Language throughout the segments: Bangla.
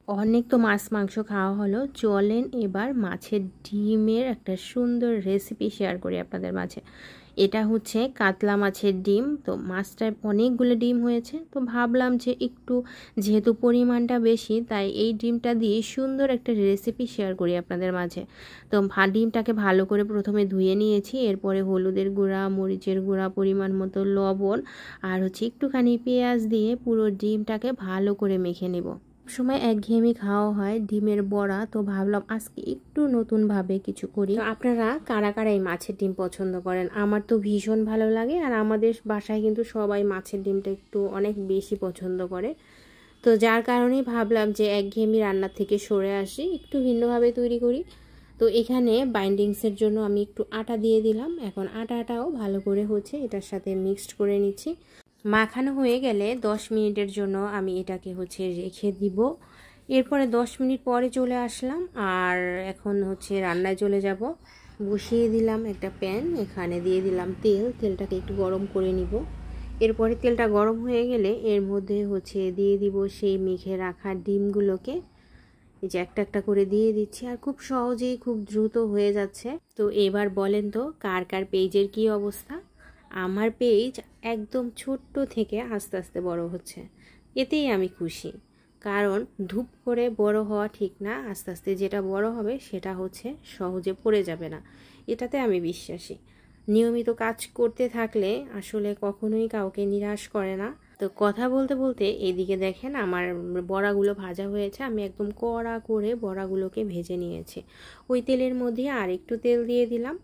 অনেক তো মাছ মাংস খাওয়া হলো, চলেন এবার মাছের ডিমের একটা সুন্দর রেসিপি শেয়ার করি আপনাদের মাঝে। এটা হচ্ছে কাতলা মাছের ডিম। তো মাছটায় অনেকগুলো ডিম হয়েছে, তো ভাবলাম যে একটু যেহেতু পরিমাণটা বেশি, তাই এই ডিমটা দিয়ে সুন্দর একটা রেসিপি শেয়ার করি আপনাদের মাঝে। তো ডিমটাকে ভালো করে প্রথমে ধুয়ে নিয়েছি, এরপরে হলুদের গুঁড়া, মরিচের গুঁড়া, পরিমাণ মতো লবণ আর হচ্ছে একটুখানি পেঁয়াজ দিয়ে পুরো ডিমটাকে ভালো করে মেখে নেব। সময় একঘেয়েমি খাওয়া হয় ডিমের বড়া, তো ভাবলাম আজকে একটু নতুনভাবে কিছু করি। তো আপনারা কারা কারা এই মাছের ডিম পছন্দ করেন? আমার তো ভীষণ ভালো লাগে, আর আমাদের বাসায় কিন্তু সবাই মাছের ডিমটা একটু অনেক বেশি পছন্দ করে। তো যার কারণেই ভাবলাম যে একঘেয়েমি রান্নার থেকে সরে আসি, একটু ভিন্নভাবে তৈরি করি। তো এখানে বাইন্ডিংসের জন্য আমি একটু আটা দিয়ে দিলাম। এখন আটাটাও ভালো করে হচ্ছে এটার সাথে মিক্সড করে নিচ্ছি। মাখানো হয়ে গেলে 10 মিনিটের জন্য আমি এটাকে হচ্ছে রেখে দিব। এরপরে 10 মিনিট পরে চলে আসলাম, আর এখন হচ্ছে রান্নায় চলে যাব। বসিয়ে দিলাম একটা প্যান, এখানে দিয়ে দিলাম তেল। তেলটাকে একটু গরম করে নিব। এরপরে তেলটা গরম হয়ে গেলে এর মধ্যে হচ্ছে দিয়ে দিব সেই মেখে রাখা ডিমগুলোকে। এই যে একটা একটা করে দিয়ে দিচ্ছি, আর খুব সহজেই খুব দ্রুত হয়ে যাচ্ছে। তো এবার বলেন তো কার কার পেজের কি অবস্থা? আমার পেজ একদম ছোট্ট থেকে আস্তে আস্তে বড় হচ্ছে, এতেই আমি খুশি। কারণ ধূপ করে বড় হওয়া ঠিক না, আস্তে আস্তে যেটা বড় হবে সেটা হচ্ছে সহজে পড়ে যাবে না, এটাতে আমি বিশ্বাসী। নিয়মিত কাজ করতে থাকলে আসলে কখনোই কাউকে নিরাশ করে না। তো কথা বলতে বলতে এদিকে দেখেন আমার বড়াগুলো ভাজা হয়েছে। আমি একদম কড়া করে বড়াগুলোকে ভেজে নিয়েছি। ওই তেলের মধ্যে আর একটু তেল দিয়ে দিলাম।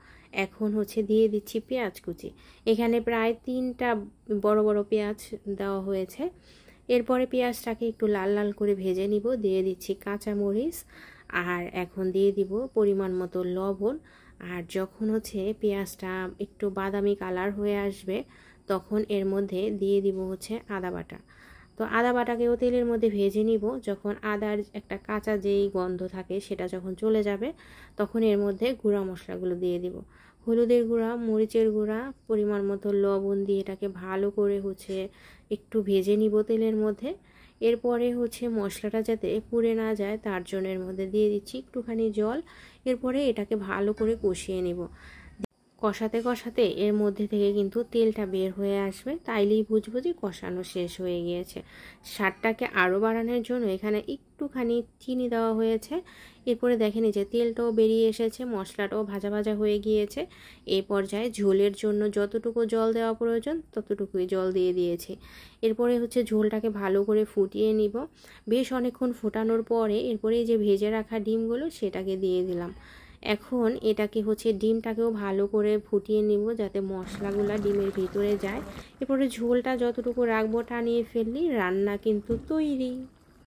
এখন হচ্ছে দিয়ে দিচ্ছি পেঁয়াজ কুচি। এখানে প্রায় 3টা বড় বড় পেঁয়াজ দেওয়া হয়েছে। এরপরে পেঁয়াজটাকে একটু লাল লাল করে ভেজে নিব। দিয়ে দিচ্ছি কাঁচামরিচ, আর এখন দিয়ে দিব পরিমাণ মতো লবণ। আর যখন হচ্ছে পেঁয়াজটা একটু বাদামি কালার হয়ে আসবে, তখন এর মধ্যে দিয়ে দিব হচ্ছে আদা বাটা। তো আদা বাটাকেও তেলের মধ্যে ভেজে নিব। যখন আদার একটা কাঁচা যেই গন্ধ থাকে সেটা যখন চলে যাবে, তখন এর মধ্যে গুঁড়া মশলাগুলো দিয়ে দিব। হলুদের গুঁড়া, মরিচের গুঁড়া, পরিমাণ মতো লবণ দিয়ে এটাকে ভালো করে হচ্ছে একটু ভেজে নিব তেলের মধ্যে। এরপরে হচ্ছে মশলাটা যাতে পুড়ে না যায় তার জন্য এর মধ্যে দিয়ে দিচ্ছি একটুখানি জল। এরপরে এটাকে ভালো করে কষিয়ে নিব। কষাতে কষাতে এর মধ্যে থেকে কিন্তু তেলটা বের হয়ে আসবে, তাইলেই বুঝবো যে কষানো শেষ হয়ে গিয়েছে। স্বাদটাকে আরও বাড়ানোর জন্য এখানে একটুখানি চিনি দেওয়া হয়েছে। এরপরে দেখেন যে তেলটাও বেরিয়ে এসেছে, মশলাটাও ভাজা ভাজা হয়ে গিয়েছে। এই পর্যায়ে ঝোলের জন্য যতটুকু জল দেওয়া প্রয়োজন ততটুকুই জল দিয়ে দিয়েছি। এরপরে হচ্ছে ঝোলটাকে ভালো করে ফুটিয়ে নিব। বেশ অনেকক্ষণ ফোটানোর পরে এরপরে যে ভেজে রাখা ডিমগুলো সেটাকে দিয়ে দিলাম। এখন এটাকে হচ্ছে ডিমটাকেও ভালো করে ফুটিয়ে নিব যাতে মশলাগুলো ডিমের ভিতরে যায়। এরপরে ঝোলটা যতটুকু রাখবো টানিয়ে ফেললি রান্না কিন্তু তৈরি।